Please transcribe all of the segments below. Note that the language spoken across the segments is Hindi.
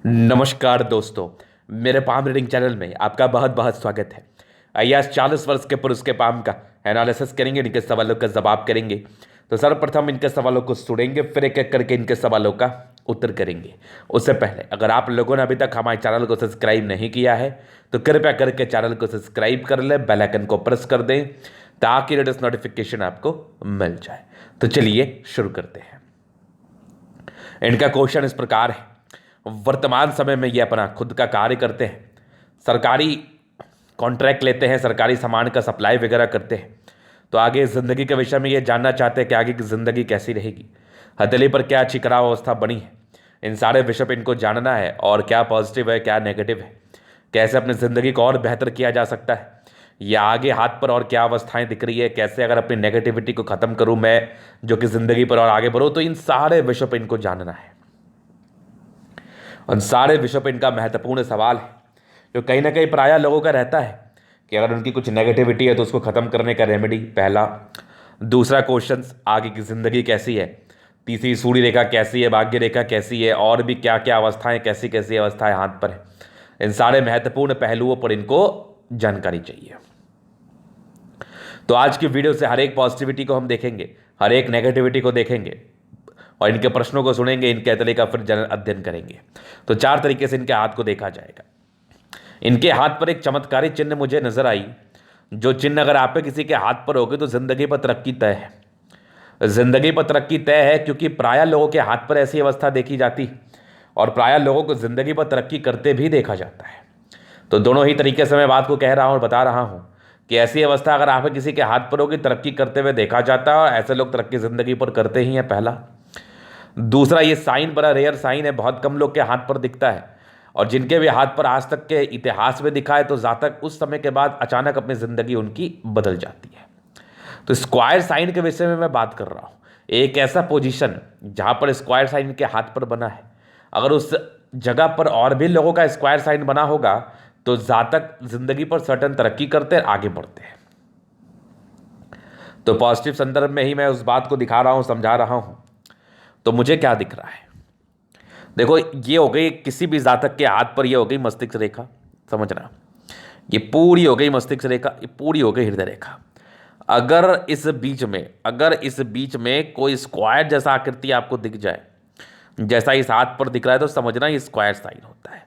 नमस्कार दोस्तों, मेरे पाम रीडिंग चैनल में आपका बहुत बहुत स्वागत है। आइए आज 40 वर्ष के पुरुष के पाम का एनालिसिस करेंगे, इनके सवालों का जवाब करेंगे। तो सर्वप्रथम इनके सवालों को सुनेंगे, फिर एक एक करके इनके सवालों का उत्तर करेंगे। उससे पहले अगर आप लोगों ने अभी तक हमारे चैनल को सब्सक्राइब नहीं किया है तो कृपया करके चैनल को सब्सक्राइब कर लें, बेल आइकन को प्रेस कर दें ताकि लेटेस्ट नोटिफिकेशन आपको मिल जाए। तो चलिए शुरू करते हैं। इनका क्वेश्चन इस प्रकार है, वर्तमान समय में ये अपना खुद का कार्य करते हैं, सरकारी कॉन्ट्रैक्ट लेते हैं, सरकारी सामान का सप्लाई वगैरह करते हैं। तो आगे ज़िंदगी के विषय में ये जानना चाहते हैं कि आगे की ज़िंदगी कैसी रहेगी, हथेली पर क्या अच्छी खराब अवस्था बनी है। इन सारे विषय पर इनको जानना है और क्या पॉजिटिव है क्या नेगेटिव है, कैसे अपनी ज़िंदगी को और बेहतर किया जा सकता है, या आगे हाथ पर और क्या अवस्थाएं दिख रही है, कैसे अगर अपनी नेगेटिविटी को ख़त्म करूं मैं जो कि ज़िंदगी पर और आगे बढ़ूं। तो इन सारे विषयों पर इनको जानना है। उन सारे विषयों पर इनका महत्वपूर्ण सवाल है जो कहीं ना कहीं प्रायः लोगों का रहता है कि अगर उनकी कुछ नेगेटिविटी है तो उसको ख़त्म करने का रेमेडी पहला। दूसरा क्वेश्चन, आगे की ज़िंदगी कैसी है। तीसरी, सूर्य रेखा कैसी है, भाग्य रेखा कैसी है, और भी क्या क्या अवस्थाएं, कैसी कैसी अवस्थाएं हाथ पर है। इन सारे महत्वपूर्ण पहलुओं पर इनको जानकारी चाहिए। तो आज की वीडियो से हर एक पॉजिटिविटी को हम देखेंगे, हर एक नेगेटिविटी को देखेंगे और इनके प्रश्नों को सुनेंगे, इनके अतले का फिर अध्ययन करेंगे। तो 4 तरीके से इनके हाथ को देखा जाएगा। इनके हाथ पर एक चमत्कारी चिन्ह मुझे नजर आई, जो चिन्ह अगर आप पे किसी के हाथ पर होगी तो जिंदगी पर तरक्की तय है। जिंदगी पर तरक्की तय है क्योंकि प्रायः लोगों के हाथ पर ऐसी अवस्था देखी जाती और प्रायः लोगों को जिंदगी पर तरक्की करते भी देखा जाता है। तो दोनों ही तरीके से मैं बात को कह रहा हूं और बता रहा हूं कि ऐसी अवस्था अगर आप किसी के हाथ पर होगी, तरक्की करते हुए देखा जाता है और ऐसे लोग तरक्की जिंदगी पर करते ही हैं, पहला। दूसरा, ये साइन बड़ा रेयर साइन है, बहुत कम लोग के हाथ पर दिखता है और जिनके भी हाथ पर आज तक के इतिहास में दिखा है तो जातक उस समय के बाद अचानक अपनी ज़िंदगी उनकी बदल जाती है। तो स्क्वायर साइन के विषय में मैं बात कर रहा हूँ। एक ऐसा पोजीशन जहाँ पर स्क्वायर साइन के हाथ पर बना है, अगर उस जगह पर और भी लोगों का स्क्वायर साइन बना होगा तो जातक जिंदगी पर सर्टन तरक्की करते हैं, आगे बढ़ते हैं। तो पॉजिटिव संदर्भ में ही मैं उस बात को दिखा रहा हूँ, समझा रहा हूँ। तो मुझे क्या दिख रहा है, देखो, ये हो गई किसी भी जातक के हाथ पर, ये हो गई मस्तिष्क रेखा, समझना, ये पूरी हो गई मस्तिष्क रेखा, ये पूरी हो गई हृदय रेखा। अगर इस बीच में कोई स्क्वायर जैसा आकृति आपको दिख जाए, जैसा इस हाथ पर दिख रहा है, तो समझना ये स्क्वायर साइन होता है।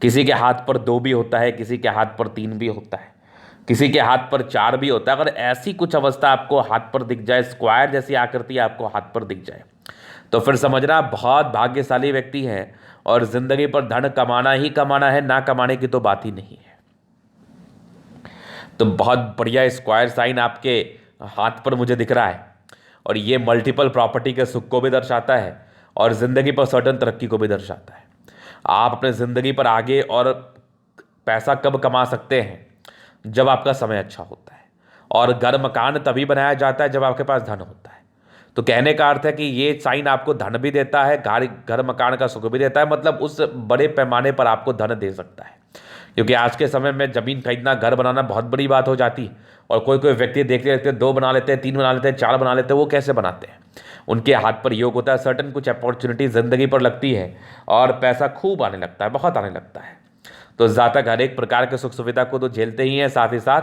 किसी के हाथ पर 2 भी होता है, किसी के हाथ पर 3 भी होता है, किसी के हाथ पर 4 भी होता है। अगर ऐसी कुछ अवस्था आपको हाथ पर दिख जाए, स्क्वायर जैसी आकृति आपको हाथ पर दिख जाए, तो फिर समझना बहुत भाग्यशाली व्यक्ति है और जिंदगी पर धन कमाना ही कमाना है, ना कमाने की तो बात ही नहीं है। तो बहुत बढ़िया स्क्वायर साइन आपके हाथ पर मुझे दिख रहा है और ये मल्टीपल प्रॉपर्टी के सुख को भी दर्शाता है और ज़िंदगी पर सर्टन तरक्की को भी दर्शाता है। आप अपने ज़िंदगी पर आगे और पैसा कब कमा सकते हैं, जब आपका समय अच्छा होता है, और घर मकान तभी बनाया जाता है जब आपके पास धन होता है। तो कहने का अर्थ है कि ये साइन आपको धन भी देता है, घर मकान का सुख भी देता है, मतलब उस बड़े पैमाने पर आपको धन दे सकता है। क्योंकि आज के समय में ज़मीन खरीदना, घर बनाना बहुत बड़ी बात हो जाती है और कोई कोई व्यक्ति देखते देखते 2 बना लेते हैं, 3 बना लेते हैं, 4 बना लेते हैं। वो कैसे बनाते हैं, उनके हाथ पर योग होता है, सर्टन कुछ अपॉर्चुनिटी ज़िंदगी पर लगती है और पैसा खूब आने लगता है, बहुत आने लगता है। तो जातक हर एक प्रकार के सुख सुविधा को तो झेलते ही हैं, साथ ही साथ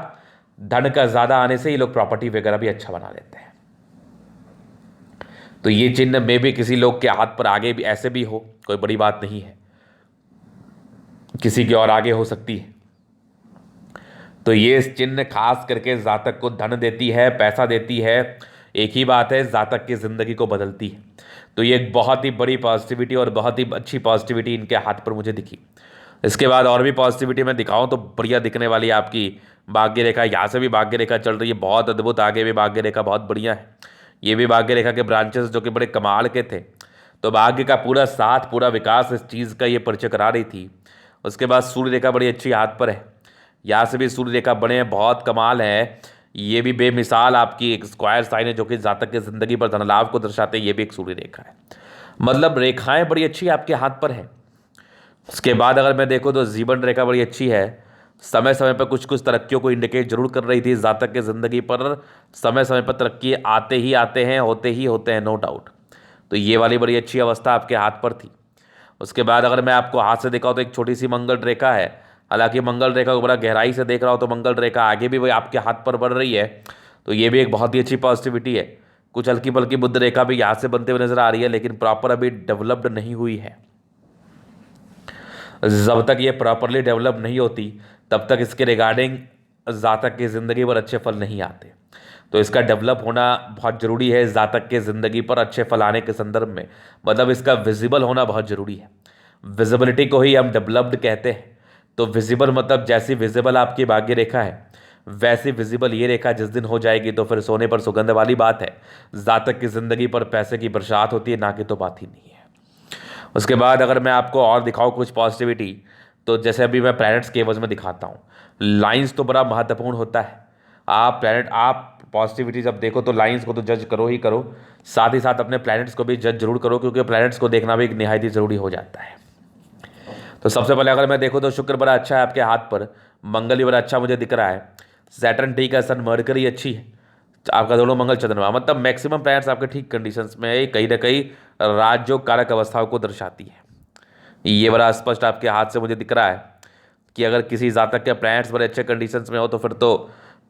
धन का ज़्यादा आने से ही लोग प्रॉपर्टी वगैरह भी अच्छा बना लेते हैं। तो ये चिन्ह में भी किसी लोग के हाथ पर आगे भी ऐसे भी हो, कोई बड़ी बात नहीं है, किसी की और आगे हो सकती है। तो ये चिन्ह खास करके जातक को धन देती है, पैसा देती है। एक ही बात है, जातक की जिंदगी को बदलती है। तो ये एक बहुत ही बड़ी पॉजिटिविटी और बहुत ही अच्छी पॉजिटिविटी इनके हाथ पर मुझे दिखी। इसके बाद और भी पॉजिटिविटी मैं दिखाऊं तो बढ़िया दिखने वाली आपकी भाग्य रेखा, यहाँ से भी भाग्य रेखा चल रही है, बहुत अद्भुत। आगे भी भाग्य रेखा बहुत बढ़िया है। ये भी भाग्य रेखा के ब्रांचेस जो कि बड़े कमाल के थे। तो भाग्य का पूरा साथ, पूरा विकास इस चीज़ का ये परिचय करा रही थी। उसके बाद सूर्य रेखा बड़ी अच्छी हाथ पर है, यहाँ से भी सूर्य रेखा बने हैं, बहुत कमाल है। ये भी बेमिसाल आपकी एक स्क्वायर साइन है जो कि जातक की जिंदगी पर धन लाभ को दर्शाते हैं। ये भी एक सूर्य रेखा है, मतलब रेखाएं बड़ी अच्छी आपके हाथ पर है। उसके बाद अगर मैं देखूँ तो जीवन रेखा बड़ी अच्छी है, समय समय पर कुछ कुछ तरक्कियों को इंडिकेट जरूर कर रही थी जातक के ज़िंदगी पर। समय समय पर तरक्की आते ही आते हैं, होते ही होते हैं, नो डाउट। तो ये वाली बड़ी अच्छी अवस्था आपके हाथ पर थी। उसके बाद अगर मैं आपको हाथ से दिखाऊँ तो एक छोटी सी मंगल रेखा है। हालांकि मंगल रेखा को बड़ा गहराई से देख रहा हो तो मंगल रेखा आगे भी वही आपके हाथ पर बढ़ रही है, तो ये भी एक बहुत ही अच्छी पॉजिटिविटी है। कुछ हल्की बल्कि बुध रेखा भी यहाँ से बनते हुए नजर आ रही है, लेकिन प्रॉपर अभी डेवलप्ड नहीं हुई है। जब तक ये प्रॉपरली डेवलप नहीं होती तब तक इसके रिगार्डिंग जातक की ज़िंदगी पर अच्छे फल नहीं आते। तो इसका डेवलप होना बहुत ज़रूरी है जातक के ज़िंदगी पर अच्छे फल आने के संदर्भ में, मतलब इसका विजिबल होना बहुत ज़रूरी है। विजिबिलिटी को ही हम डेवलप्ड कहते हैं। तो विजिबल मतलब जैसी विजिबल आपकी भाग्य रेखा है वैसी विजिबल ये रेखा जिस दिन हो जाएगी तो फिर सोने पर सुगंध वाली बात है। जातक की ज़िंदगी पर पैसे की बरसात होती है, ना कि तो बात ही नहीं है। उसके बाद अगर मैं आपको और दिखाऊं कुछ पॉजिटिविटी, तो जैसे अभी मैं प्लैनेट्स के एवज में दिखाता हूँ, लाइंस तो बड़ा महत्वपूर्ण होता है। आप पॉजिटिविटी जब देखो तो लाइंस को तो जज करो ही करो, साथ ही साथ अपने प्लैनेट्स को भी जज जरूर करो, क्योंकि प्लैनेट्स को देखना भी एक निहायत ही ज़रूरी हो जाता है। तो सबसे पहले अगर मैं देखूँ तो शुक्र बड़ा अच्छा है आपके हाथ पर, मंगल भी बड़ा अच्छा मुझे दिख रहा है, सैटर्न ठीक है, सन मर्करी अच्छी है, आपका दोनों मंगल चंद्रमा, मतलब मैक्सिमम प्लैनेट्स आपके ठीक कंडीशंस में है। कहीं ना कहीं राजयोग कारक अवस्थाओं को दर्शाती है। ये बड़ा स्पष्ट आपके हाथ से मुझे दिख रहा है कि अगर किसी जातक के प्लैनेट्स बड़े अच्छे कंडीशंस में हो तो फिर तो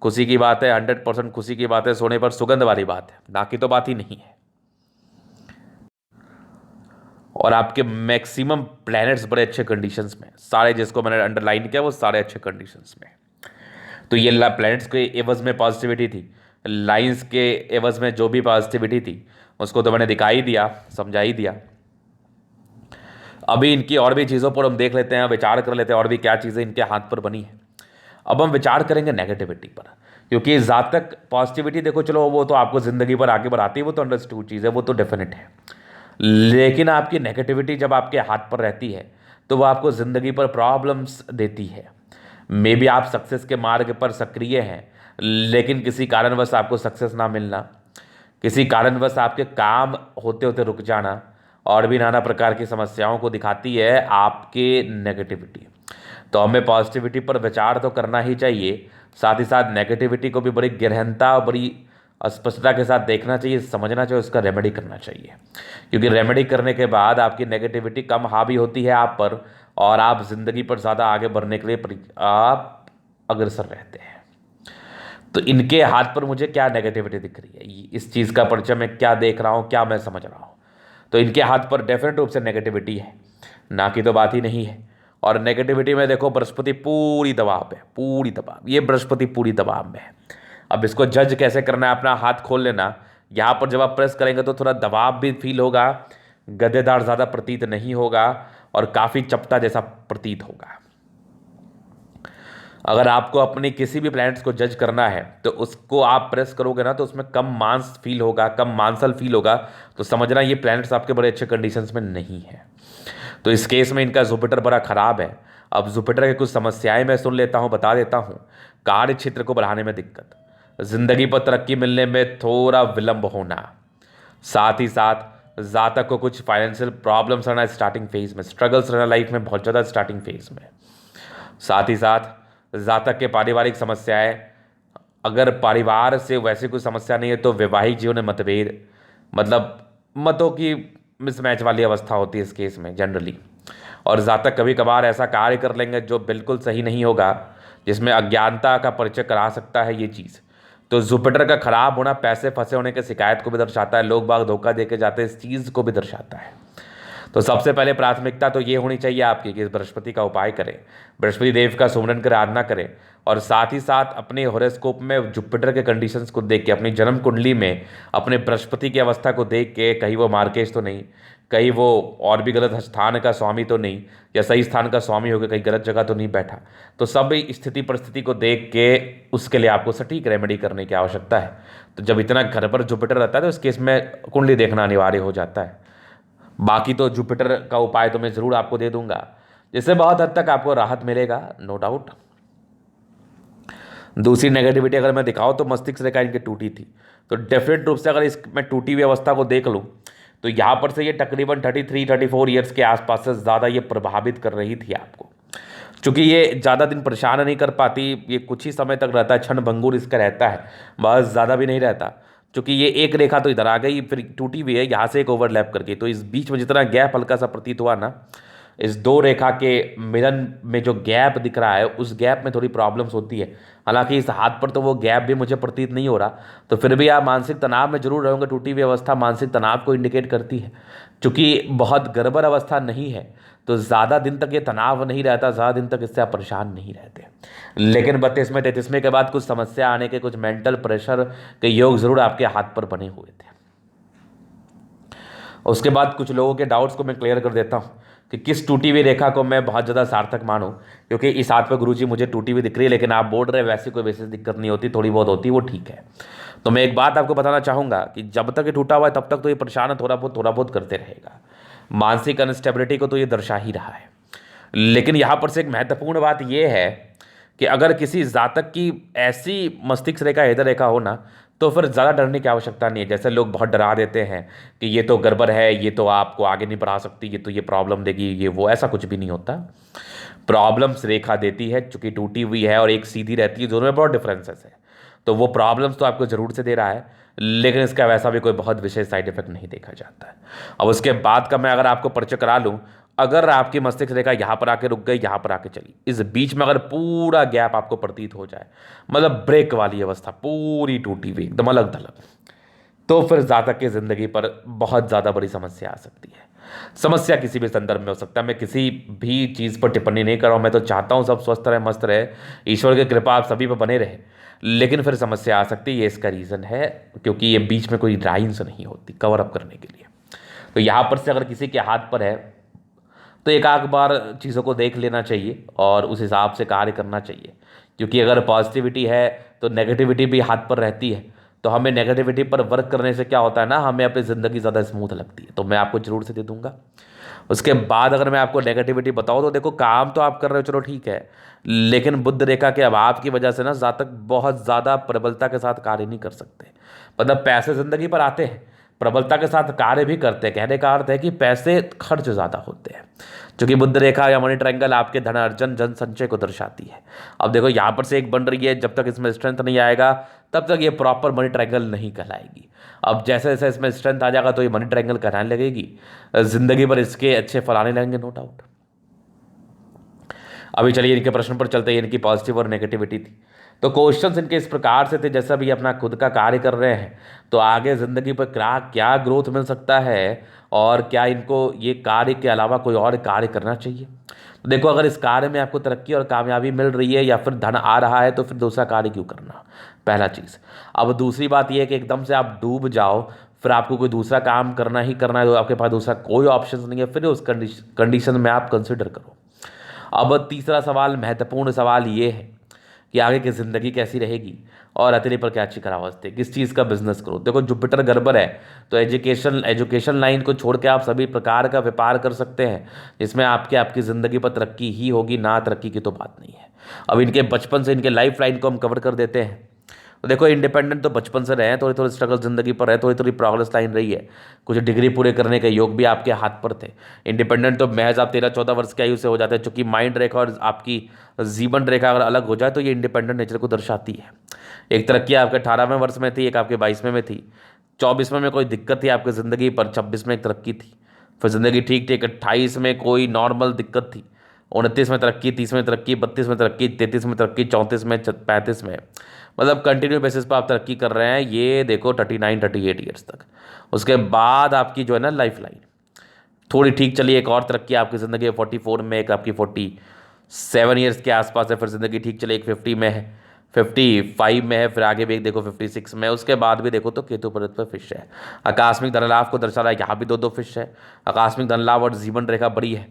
खुशी की बात है, 100% खुशी की बात है, सोने पर सुगंध वाली बात है, ना कि तो बात ही नहीं है। और आपके मैक्सिमम प्लैनेट्स बड़े अच्छे कंडीशंस में, सारे जिसको मैंने अंडरलाइन किया वो सारे अच्छे कंडीशंस में। तो ये प्लैनेट्स के एवज में पॉजिटिविटी थी, लाइंस के एवज में जो भी पॉजिटिविटी थी उसको तो मैंने दिखा ही दिया, समझा ही दिया। अभी इनकी और भी चीज़ों पर हम देख लेते हैं, विचार कर लेते हैं और भी क्या चीज़ें इनके हाथ पर बनी है। अब हम विचार करेंगे नेगेटिविटी पर, क्योंकि जातक पॉजिटिविटी देखो चलो वो तो आपको ज़िंदगी पर आगे बढ़ाती है, वो तो अंडरस्टूड चीज़ है, वो तो डेफिनेट है। लेकिन आपकी नेगेटिविटी जब आपके हाथ पर रहती है तो वो आपको ज़िंदगी पर प्रॉब्लम्स देती है। मे बी आप सक्सेस के मार्ग पर सक्रिय हैं, लेकिन किसी कारणवश आपको सक्सेस ना मिलना, किसी कारणवश आपके काम होते होते रुक जाना, और भी नाना प्रकार की समस्याओं को दिखाती है आपके नेगेटिविटी। तो हमें पॉजिटिविटी पर विचार तो करना ही चाहिए, साथ ही साथ नेगेटिविटी को भी बड़ी गहनता और बड़ी स्पष्टता के साथ देखना चाहिए, समझना चाहिए, उसका रेमेडी करना चाहिए। क्योंकि रेमेडी करने के बाद आपकी नेगेटिविटी कम हावी होती है आप पर, और आप जिंदगी पर ज़्यादा आगे बढ़ने के लिए आप अग्रसर रहते हैं। तो इनके हाथ पर मुझे क्या नेगेटिविटी दिख रही है, इस चीज़ का परिचय मैं क्या देख रहा हूँ, क्या मैं समझ रहा हूँ। तो इनके हाथ पर डेफिनेट रूप से नेगेटिविटी है, ना कि तो बात ही नहीं है। और नेगेटिविटी में देखो बृहस्पति पूरी दबाव है, पूरी दबाव, ये बृहस्पति पूरी दबाव में है। अब इसको जज कैसे करना है, अपना हाथ खोल लेना, यहाँ पर जब आप प्रेस करेंगे तो थोड़ा दबाव भी फील होगा, गद्देदार ज़्यादा प्रतीत नहीं होगा और काफ़ी चपटा जैसा प्रतीत होगा। अगर आपको अपने किसी भी प्लैनेट्स को जज करना है तो उसको आप प्रेस करोगे ना तो उसमें कम मांस फील होगा, कम मांसल फील होगा, तो समझना ये प्लैनेट्स आपके बड़े अच्छे कंडीशंस में नहीं है। तो इस केस में इनका जुपिटर बड़ा खराब है। अब जुपिटर की कुछ समस्याएं मैं सुन लेता हूं, बता देता हूं। कार्य क्षेत्र को बढ़ाने में दिक्कत, जिंदगी पर तरक्की मिलने में थोड़ा विलंब होना, साथ ही साथ जातक को कुछ फाइनेंशियल प्रॉब्लम्स रहना स्टार्टिंग फेज में, स्ट्रगल्स रहना लाइफ में बहुत ज़्यादा स्टार्टिंग फेज में। साथ ही साथ जातक के पारिवारिक समस्याएं, अगर परिवार से वैसी कोई समस्या नहीं है तो वैवाहिक जीवन में मतभेद, मतलब मतों की मिसमैच वाली अवस्था होती है इस केस में जनरली। और जातक कभी कभार ऐसा कार्य कर लेंगे जो बिल्कुल सही नहीं होगा, जिसमें अज्ञानता का परिचय करा सकता है ये चीज़। तो जुपिटर का खराब होना पैसे फंसे होने की शिकायत को भी दर्शाता है, लोग बाग धोखा दे के जाते हैं, इस चीज़ को भी दर्शाता है। तो सबसे पहले प्राथमिकता तो ये होनी चाहिए आपकी कि बृहस्पति का उपाय करें, बृहस्पति देव का सुमरन कर आराधना करें, और साथ ही साथ अपने हॉरोस्कोप में जुपिटर के कंडीशंस को देख के, अपनी जन्म कुंडली में अपने बृहस्पति की अवस्था को देख के, कहीं वो मार्केश तो नहीं, कहीं वो और भी गलत स्थान का स्वामी तो नहीं, या सही स्थान का स्वामी होकर कहीं गलत जगह तो नहीं बैठा। तो सब स्थिति परिस्थिति को देख के उसके लिए आपको सटीक रेमेडी करने की आवश्यकता है। तो जब इतना घर पर जुपिटर रहता है तो इस केस में कुंडली देखना अनिवार्य हो जाता है। बाकी तो जुपिटर का उपाय तो मैं ज़रूर आपको दे दूंगा, जिससे बहुत हद तक आपको राहत मिलेगा, नो डाउट। दूसरी नेगेटिविटी अगर मैं दिखाऊँ तो मस्तिष्क रेखा इनकी टूटी थी, तो डेफिनेट रूप से अगर इस मैं टूटी हुई अवस्था को देख लूँ तो यहाँ पर से ये तकरीबन 33-34 ईयर्स के आसपास से ज़्यादा ये प्रभावित कर रही थी आपको। चूँकि ये ज़्यादा दिन परेशान नहीं कर पाती, ये कुछ ही समय तक रहता है, क्षण भंगुर इसका रहता है, बहुत ज़्यादा भी नहीं रहता। क्योंकि ये एक रेखा तो इधर आ गई, फिर टूटी हुई है यहाँ से एक ओवरलैप करके, तो इस बीच में जितना गैप हल्का सा प्रतीत हुआ ना, इस दो रेखा के मिलन में जो गैप दिख रहा है उस गैप में थोड़ी प्रॉब्लम्स होती है। हालांकि इस हाथ पर तो वो गैप भी मुझे प्रतीत नहीं हो रहा, तो फिर भी आप मानसिक तनाव में जरूर रहोगे। टूटी हुई अवस्था मानसिक तनाव को इंडिकेट करती है। चूंकि बहुत गड़बड़ अवस्था नहीं है तो ज़्यादा दिन तक ये तनाव नहीं रहता, ज़्यादा दिन तक इससे आप परेशान नहीं रहते। लेकिन 32वें 33वें के बाद कुछ समस्या आने के, कुछ मेंटल प्रेशर के योग जरूर आपके हाथ पर बने हुए थे। उसके बाद कुछ लोगों के डाउट्स को मैं क्लियर कर देता हूँ कि किस टूटी हुई रेखा को मैं बहुत ज़्यादा सार्थक मानूं। क्योंकि इस हाथ पर गुरुजी मुझे टूटी हुई दिख रही है, लेकिन आप बोल रहे वैसी कोई विशेष दिक्कत नहीं होती, थोड़ी बहुत होती, वो ठीक है। तो मैं एक बात आपको बताना चाहूँगा कि जब तक ये टूटा हुआ है तब तक तो ये परेशान थोड़ा बहुत करते रहेगा। मानसिक अनस्टेबिलिटी को तो ये दर्शा ही रहा है। लेकिन यहाँ पर से एक महत्वपूर्ण बात यह है कि अगर किसी जातक की ऐसी मस्तिष्क रेखा इधर रेखा हो ना, तो फिर ज़्यादा डरने की आवश्यकता नहीं है। जैसे लोग बहुत डरा देते हैं कि ये तो गड़बड़ है, ये तो आपको आगे नहीं बढ़ा सकती, ये तो ये प्रॉब्लम देगी, ये वो, ऐसा कुछ भी नहीं होता। प्रॉब्लम्स रेखा देती है, चूंकि टूटी हुई है और एक सीधी रहती है, दोनों में बहुत डिफरेंसेस है। तो वो प्रॉब्लम्स तो आपको जरूर से दे रहा है, लेकिन इसका वैसा भी कोई बहुत विशेष साइड इफेक्ट नहीं देखा जाता है। अब उसके बाद का मैं अगर आपको परिचय करा लूँ, अगर आपकी मस्तिष्क रेखा यहाँ पर आके रुक गई, यहाँ पर आके चली, इस बीच में अगर पूरा गैप आपको प्रतीत हो जाए, मतलब ब्रेक वाली अवस्था पूरी टूटी हुई एकदम अलग थलग, तो फिर जातक की जिंदगी पर बहुत ज़्यादा बड़ी समस्या आ सकती है। समस्या किसी भी संदर्भ में हो सकता है। मैं किसी भी चीज़ पर टिप्पणी नहीं कर रहा हूँ, मैं तो चाहता हूँ सब स्वस्थ रहे, मस्त रहे, ईश्वर की कृपा आप सभी पर बने रहे। लेकिन फिर समस्या आ सकती है, ये इसका रीज़न है, क्योंकि ये बीच में कोई लाइन्स नहीं होती कवर अप करने के लिए। तो यहाँ पर से अगर किसी के हाथ पर है तो एक आध बार चीज़ों को देख लेना चाहिए और उस हिसाब से कार्य करना चाहिए। क्योंकि अगर पॉजिटिविटी है तो नेगेटिविटी भी हाथ पर रहती है। तो हमें नेगेटिविटी पर वर्क करने से क्या होता है ना, हमें अपनी ज़िंदगी ज़्यादा स्मूथ लगती है। तो मैं आपको जरूर से दे दूंगा। उसके बाद अगर मैं आपको नेगेटिविटी बताऊँ तो देखो, काम तो आप कर रहे हो, चलो ठीक है, लेकिन बुध रेखा के अभाव की वजह से ना जातक बहुत ज़्यादा प्रबलता के साथ कार्य नहीं कर सकते। मतलब पैसे ज़िंदगी पर आते हैं, प्रबलता के साथ कार्य भी करते हैं। कहने का अर्थ है कि पैसे खर्च ज़्यादा होते हैं, क्योंकि बुध रेखा या मनी ट्रायंगल आपके धन अर्जन, जन संचय को दर्शाती है। अब देखो यहाँ पर से एक बन रही है, जब तक इसमें स्ट्रेंथ नहीं आएगा तब तक ये प्रॉपर मनी ट्रायंगल नहीं कहलाएगी। अब जैसे जैसे इसमें स्ट्रेंथ आ जाएगा तो ये मनी ट्रायंगल कहलाने लगेगी, जिंदगी पर इसके अच्छे फल आने लगेंगे, नो डाउट। अभी चलिए इनके प्रश्न पर चलते हैं। इनकी पॉजिटिव और नेगेटिविटी थी, तो क्वेश्चंस इनके इस प्रकार से थे, जैसा भी अपना खुद का कार्य कर रहे हैं तो आगे ज़िंदगी पर क्या क्या ग्रोथ मिल सकता है और क्या इनको ये कार्य के अलावा कोई और कार्य करना चाहिए। तो देखो, अगर इस कार्य में आपको तरक्की और कामयाबी मिल रही है या फिर धन आ रहा है तो फिर दूसरा कार्य क्यों करना, पहला चीज़। अब दूसरी बात यह है कि एकदम से आप डूब जाओ, फिर आपको कोई दूसरा काम करना ही करना है, तो आपके पास दूसरा कोई ऑप्शन नहीं है, फिर उस कंडीशन में आप कंसिडर करो। अब तीसरा सवाल, महत्वपूर्ण सवाल ये है कि आगे की ज़िंदगी कैसी रहेगी और अतिरि पर क्या अच्छी खरावस्था है, किस चीज़ का बिजनेस करो। देखो, जुपिटर गड़बड़ है तो एजुकेशन लाइन को छोड़ के आप सभी प्रकार का व्यापार कर सकते हैं, जिसमें आपकी ज़िंदगी पर तरक्की ही होगी, ना तरक्की की तो बात नहीं है। अब इनके बचपन से इनके लाइफ लाइन को हम कवर कर देते हैं। तो देखो, इंडिपेंडेंट तो बचपन से रहे हैं, थोड़ी थोड़ी स्ट्रगल जिंदगी पर है, थोड़ी थोड़ी प्रोग्रेस लाइन रही है, कुछ डिग्री पूरे करने के योग भी आपके हाथ पर थे। इंडिपेंडेंट तो महज आप 13-14 वर्ष की आयु से हो जाते हैं, चूंकि माइंड रेखा और आपकी जीवन रेखा अगर अलग हो जाए तो ये इंडिपेंडेंट नेचर को दर्शाती है। एक तरक्की आपके 18वें वर्ष में थी, एक आपके 22वें में थी, 24वें में कोई दिक्कत थी आपकी ज़िंदगी पर, 26 में एक तरक्की थी, फिर ज़िंदगी ठीक थी, 28 में कोई नॉर्मल दिक्कत थी, 29 में तरक्की, 30 में तरक्की, 32 में तरक्की, 33 में तरक्की, 34 में, 35 में, मतलब कंटिन्यू बेसिस पर आप तरक्की कर रहे हैं। ये देखो 39-38 ईयर्स तक। उसके बाद आपकी जो है ना लाइफ लाइन थोड़ी ठीक चली, एक और तरक्की आपकी ज़िंदगी 44 में, एक आपकी 47 ईयर्स के आसपास है, फिर ज़िंदगी ठीक चली, एक 50 में है, 55 में है, फिर आगे भी एक देखो 56 में। उसके बाद भी देखो तो केतु पर्वत पर फिश है, आकस्मिक धन लाभ को दर्शा रहा है, यहाँ भी दो फिश है। आकस्मिक धन लाभ और जीवन रेखा बड़ी है,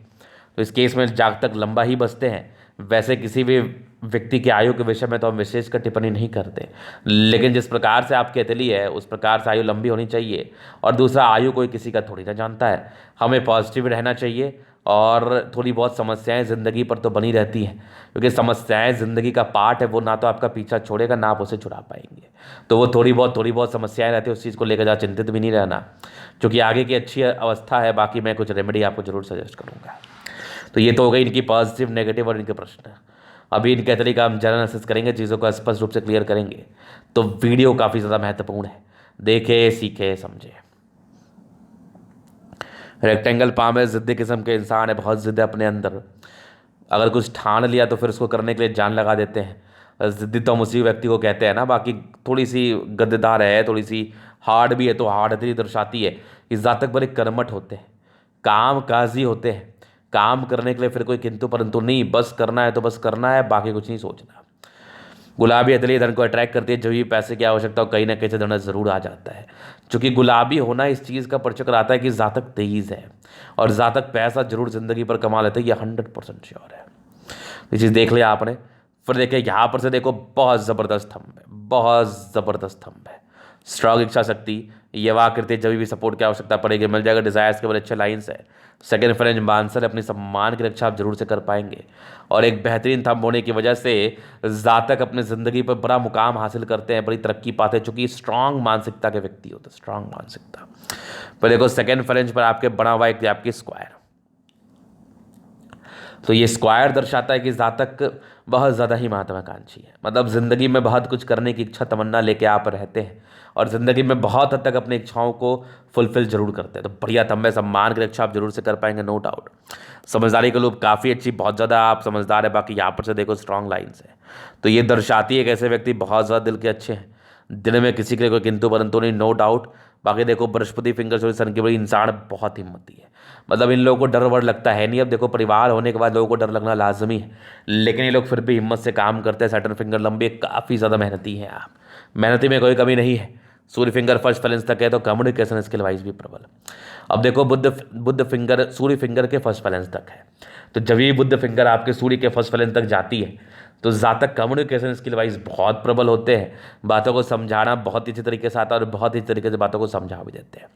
तो इस केस में जाग तक लंबा ही बचते हैं। वैसे किसी भी व्यक्ति के आयु के विषय में तो हम विशेष कर टिप्पणी नहीं करते, लेकिन जिस प्रकार से आपकी अतली है उस प्रकार से आयु लंबी होनी चाहिए। और दूसरा, आयु कोई किसी का थोड़ी ना जानता है, हमें पॉजिटिव रहना चाहिए। और थोड़ी बहुत समस्याएं ज़िंदगी पर तो बनी रहती हैं, क्योंकि समस्याएं ज़िंदगी का पार्ट है, वो ना तो आपका पीछा छोड़ेगा ना आप उसे छुड़ा पाएंगे। तो वो थोड़ी बहुत समस्याएं रहती है, उस चीज़ को लेकर ज़्यादा चिंतित भी नहीं रहना, क्योंकि आगे की अच्छी अवस्था है। बाकी मैं कुछ रेमेडी आपको जरूर सजेस्ट करूँगा। तो ये तो हो गई इनकी पॉजिटिव, नेगेटिव और इनके प्रश्न। अभी इनके तरीका हम जरा एनालिसिस करेंगे, चीज़ों को स्पष्ट रूप से क्लियर करेंगे। तो वीडियो काफ़ी ज़्यादा महत्वपूर्ण है, देखे, सीखे, समझे। रेक्टेंगल पाम है, ज़िद्दी किस्म के इंसान है, बहुत ज़िद्द है अपने अंदर। अगर कुछ ठान लिया तो फिर उसको करने के लिए जान लगा देते हैं। ज़िद्दी तो हम उसी व्यक्ति को कहते हैं ना। बाकी थोड़ी सी गद्देदार है, थोड़ी सी हार्ड भी है, तो हार्ड इसलिए दर्शाती है कि जातक बड़े कर्मठ होते हैं, काम काजी होते हैं। काम करने के लिए फिर कोई किंतु परंतु नहीं, बस करना है तो बस करना है, बाकी कुछ नहीं सोचना। गुलाबी अतली धन को अट्रैक्ट करती है, जब भी पैसे की आवश्यकता हो कहीं ना कहीं से धन जरूर आ जाता है। क्योंकि गुलाबी होना इस चीज़ का परिचय कराता है कि जातक तेईज है और जातक पैसा जरूर जिंदगी पर कमा लेते हैं, ये 100% श्योर है। ये चीज़ देख लिया आपने। फिर देखिए यहाँ पर से देखो, बहुत ज़बरदस्त थंब है, बहुत ज़बरदस्त थंब है। स्ट्रॉन्ग इच्छा शक्ति, ये वाकृति, जब भी सपोर्ट की आवश्यकता पड़ेगी मिल जाएगा। डिजायर्स के बड़े अच्छे लाइन्स है। सेकंड फ्रेंच मानसर, अपने सम्मान की रक्षा आप जरूर से कर पाएंगे। और एक बेहतरीन थंब होने की वजह से जातक अपने ज़िंदगी पर बड़ा मुकाम हासिल करते हैं, बड़ी तरक्की पाते हैं, चूंकि स्ट्रांग मानसिकता के व्यक्ति होते हैं, स्ट्रांग मानसिकता। पर देखो सेकंड फ्रेंच पर आपके बना हुआ एक आपकी स्क्वायर, तो ये स्क्वायर दर्शाता है कि जातक बहुत ज़्यादा ही महत्वाकांक्षी है। मतलब ज़िंदगी में बहुत कुछ करने की इच्छा तमन्ना लेके आप रहते हैं और ज़िंदगी में बहुत हद तक अपनी इच्छाओं को फुलफिल जरूर करते हैं। तो बढ़िया थंब है, सम्मान की रक्षा आप जरूर से कर पाएंगे, नो डाउट। समझदारी के लोग काफ़ी अच्छी, बहुत ज़्यादा आप समझदार है। बाकी यहाँ पर से देखो स्ट्रॉन्ग लाइन्स है, तो ये दर्शाती है कि ऐसे व्यक्ति बहुत ज़्यादा दिल के अच्छे हैं, दिल में किसी के लिए कोई किंतु परंतु नहीं, नो डाउट। बाकी देखो बृहस्पति फिंगर से सन की बड़ी इंसान बहुत हिम्मती है। मतलब इन लोगों को डर वर लगता है नहीं। अब देखो परिवार होने के बाद लोगों को डर लगना लाजमी है, लेकिन ये लोग फिर भी हिम्मत से काम करते हैं। सैटर्न फिंगर लंबे, काफ़ी ज़्यादा मेहनती हैं आप, मेहनती में कोई कमी नहीं है। सूर्य फिंगर फर्स्ट बैलेंस तक है, तो कम्युनिकेशन स्किल वाइज भी प्रबल। अब देखो बुद्ध फिंगर सूर्य फिंगर के फर्स्ट बैलेंस तक है, तो जब भी बुद्ध फिंगर आपके सूर्य के फर्स्ट बैलेंस तक जाती है तो जातक कम्युनिकेशन स्किल वाइज बहुत प्रबल होते हैं। बातों को समझाना बहुत ही अच्छे तरीके से आता है और बहुत ही तरीके से बातों को समझा भी देते हैं।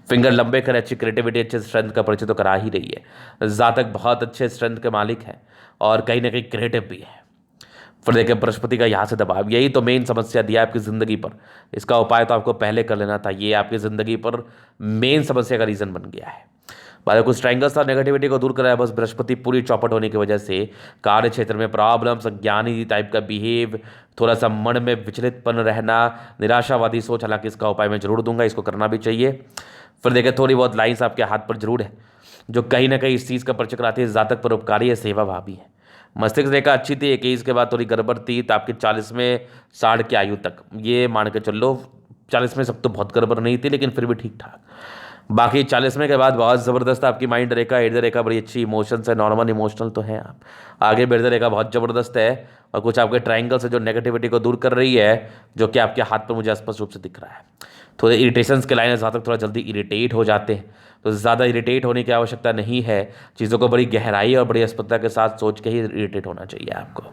फिंगर लंबे कर अच्छी क्रिएटिविटी, अच्छे स्ट्रेंथ का परिचय तो करा ही रही है। जातक बहुत अच्छे स्ट्रेंथ के मालिक हैं और कहीं ना कहीं क्रिएटिव भी है। फिर देखिए बृहस्पति का यहाँ से दबाव, यही तो मेन समस्या दिया आपकी ज़िंदगी पर। इसका उपाय तो आपको पहले कर लेना था, ये आपकी ज़िंदगी पर मेन समस्या का रीज़न बन गया है। बात कुछ ट्रायंगल्स और नेगेटिविटी को दूर कराया, बस बृहस्पति पूरी चौपट होने की वजह से कार्य क्षेत्र में प्रॉब्लम्स, अज्ञानी टाइप का बिहेव, थोड़ा सा मन में विचलितपन रहना, निराशावादी सोच, हालांकि इसका उपाय मैं जरूर दूंगा, इसको करना भी चाहिए। फिर देखिए थोड़ी बहुत लाइन्स आपके हाथ पर जरूर है जो कहीं ना कहीं इस चीज़ का परिचय कराती है, जातक परोपकारी है, सेवा भावी है। मस्तिष्क रेखा अच्छी थी, 21 के बाद थोड़ी गड़बड़ थी, तो आपकी 40वें साढ़ की आयु तक ये मान के चल लो। 40 में सब तो बहुत गड़बड़ नहीं थी, लेकिन फिर भी ठीक ठाक। बाकी 40वें के बाद बहुत ज़बरदस्त आपकी माइंड रेखा, हृदय रेखा बड़ी अच्छी, इमोशंस है, नॉर्मल इमोशनल तो हैं आप। आगे हृदय रेखा बहुत ज़बरदस्त है और कुछ आपके ट्राइंगल से जो नेगेटिविटी को दूर कर रही है, जो कि आपके हाथ पर मुझे स्पष्ट रूप से दिख रहा है। थोड़े इरिटेशंस के लाइन है, जहाँ तक थोड़ा जल्दी इरिटेट हो जाते हैं, तो ज़्यादा इरिटेट होने की आवश्यकता नहीं है। चीज़ों को बड़ी गहराई और बड़ी स्पष्टता के साथ सोच के ही इरिटेट होना चाहिए आपको।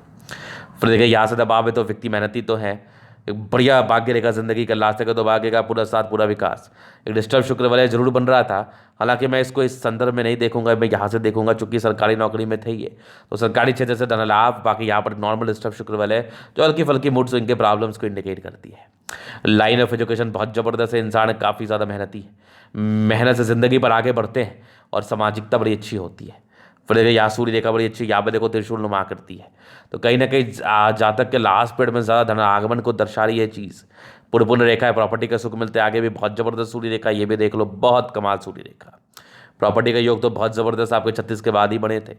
फिर देखिए यहाँ से दबाव है, तो व्यक्ति मेहनती तो है, एक बढ़िया भाग्य रेखा जिंदगी का लास्ट है, तो भाग्य का पूरा साथ पूरा विकास। एक डिस्टर्ब शुक्र वाले जरूर बन रहा था, हालांकि मैं इसको इस संदर्भ में नहीं देखूंगा, मैं यहाँ से देखूंगा, चूंकि सरकारी नौकरी में थे ये, तो सरकारी क्षेत्र से धन लाभ। बाकी यहाँ पर नॉर्मल डिस्टर्ब शुक्र वाले जो हल्की फल्की मूड स्विंग के प्रॉब्लम्स को इंडिकेट करती है। लाइन ऑफ एजुकेशन बहुत ज़बरदस्त है, इंसान काफ़ी ज़्यादा मेहनती है, मेहनत से ज़िंदगी पर आगे बढ़ते हैं और सामाजिकता बड़ी अच्छी होती है। फिर देखिए यहाँ सूर्य रेखा बड़ी अच्छी, यहाँ पे देखो त्रिशूल नुमा करती है, तो कहीं ना कहीं जातक के लास्ट पीरियड में ज़्यादा धन आगमन को दर्शा रही है चीज़। पूर्ण रेखा है, प्रॉपर्टी का सुख मिलते हैं, आगे भी बहुत ज़बरदस्त सूर्य रेखा, ये भी देख लो, बहुत कमाल सूर्य रेखा। प्रॉपर्टी का योग तो बहुत ज़बरदस्त आपके 36 के बाद ही बने थे।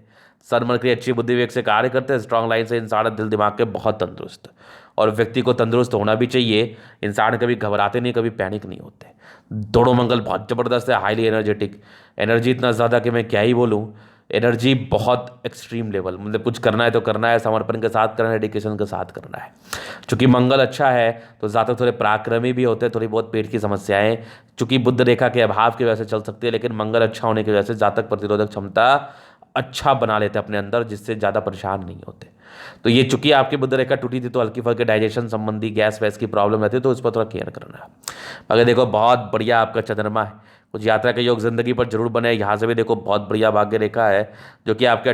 सन मन की अच्छी बुद्धि विवेक से कार्य करते हैं, स्ट्रॉन्ग लाइन से इंसान दिल दिमाग के बहुत तंदुरुस्त, और व्यक्ति को तंदुरुस्त होना भी चाहिए। इंसान कभी घबराते नहीं, कभी पैनिक नहीं होते। दोनों मंगल बहुत ज़बरदस्त है, हाईली एनर्जेटिक, एनर्जी इतना ज़्यादा कि मैं क्या ही बोलूँ, एनर्जी बहुत एक्सट्रीम लेवल, मतलब कुछ करना है तो करना है, समर्पण के साथ करना है, डेडिकेशन के साथ करना है। चूंकि मंगल अच्छा है तो ज़्यादा थोड़े पराक्रमी भी होते हैं, थोड़ी बहुत पेट की समस्याएं चूंकि बुद्ध रेखा के अभाव की वजह से चल सकती है, लेकिन मंगल अच्छा होने की वजह से जातक प्रतिरोधक क्षमता अच्छा बना लेते हैं अपने अंदर, जिससे ज़्यादा परेशान नहीं होते। तो ये चूंकि आपकी बुद्ध रेखा टूटी थी, तो हल्की फुल्की डाइजेशन संबंधी गैस वैस की प्रॉब्लम रहती है, तो उस पर थोड़ा केयर करना है। अगर देखो बहुत बढ़िया आपका चंद्रमा है, कुछ यात्रा के योग जिंदगी पर जरूर बने। यहाँ से भी देखो बहुत बढ़िया भाग्य रेखा है, जो कि आपके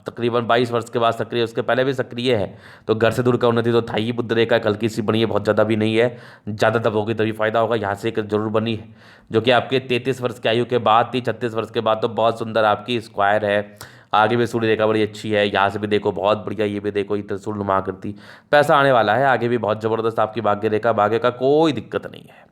तकरीबन 22 वर्ष के बाद सक्रिय, उसके पहले भी सक्रिय है, तो घर से दूर का उन्नति तो था ही। बुद्ध रेखा कल की सी बनी है, बहुत ज़्यादा भी नहीं है, ज़्यादा तब होगी तभी फायदा होगा। यहाँ से एक जरूर बनी है, जो कि आपके 33 वर्ष की आयु के बाद थी, 36 वर्ष के बाद तो बहुत सुंदर आपकी स्क्वायर है। आगे भी सूर्य रेखा बड़ी अच्छी है, यहाँ से भी देखो बहुत बढ़िया, ये भी देखो, ये त्रिशूल नुमा करती, पैसा आने वाला है। आगे भी बहुत ज़बरदस्त आपकी भाग्य रेखा, भाग्य का कोई दिक्कत नहीं है।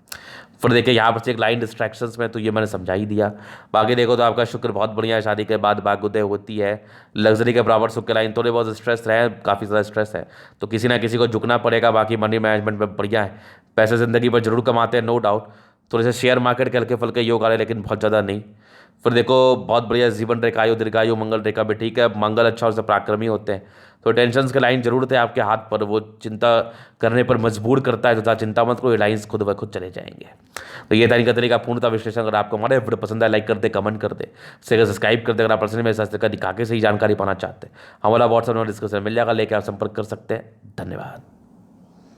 फिर देखिए यहाँ पर से एक लाइन डिस्ट्रैक्शंस में, तो ये मैंने समझा ही दिया। बाकी देखो तो आपका शुक्र बहुत बढ़िया है, शादी के बाद भाग्योदय होती है, लग्जरी के बराबर शुक्र लाइन, थोड़े बहुत स्ट्रेस रहे, काफ़ी ज़्यादा स्ट्रेस है, तो किसी ना किसी को झुकना पड़ेगा। बाकी मनी मैनेजमेंट में बढ़िया है, पैसे ज़िंदगी पर जरूर कमाते हैं, नो डाउट। थोड़े से शेयर मार्केट के हल्के फुल्के योग आ रहे हैं, लेकिन बहुत ज़्यादा नहीं। फिर देखो बहुत बढ़िया जीवन रेखा आयु दीर्घायु मंगल रेखा भी ठीक है, मंगल अच्छा और से पराक्रमी होते हैं, तो टेंशन के लाइन जरूर थे आपके हाथ पर, वो चिंता करने पर मजबूर करता है, तो ज़्यादा चिंता मत करो, ये लाइन्स खुद ब खुद चले जाएंगे। तो ये तरीका पूर्णतः विश्लेषण। अगर आपको हमारे वीडियो पसंद है, लाइक कर दे, कमेंट कर दे, शेयर सब्सक्राइब कर दे। अगर आप पर्सनली मेरे साथ दिखा के सही जानकारी पाना चाहते हैं, हमारा व्हाट्सएप नंबर डिस्क्रिप्शन में मिल जाएगा, लेकर आप संपर्क कर सकते हैं। धन्यवाद।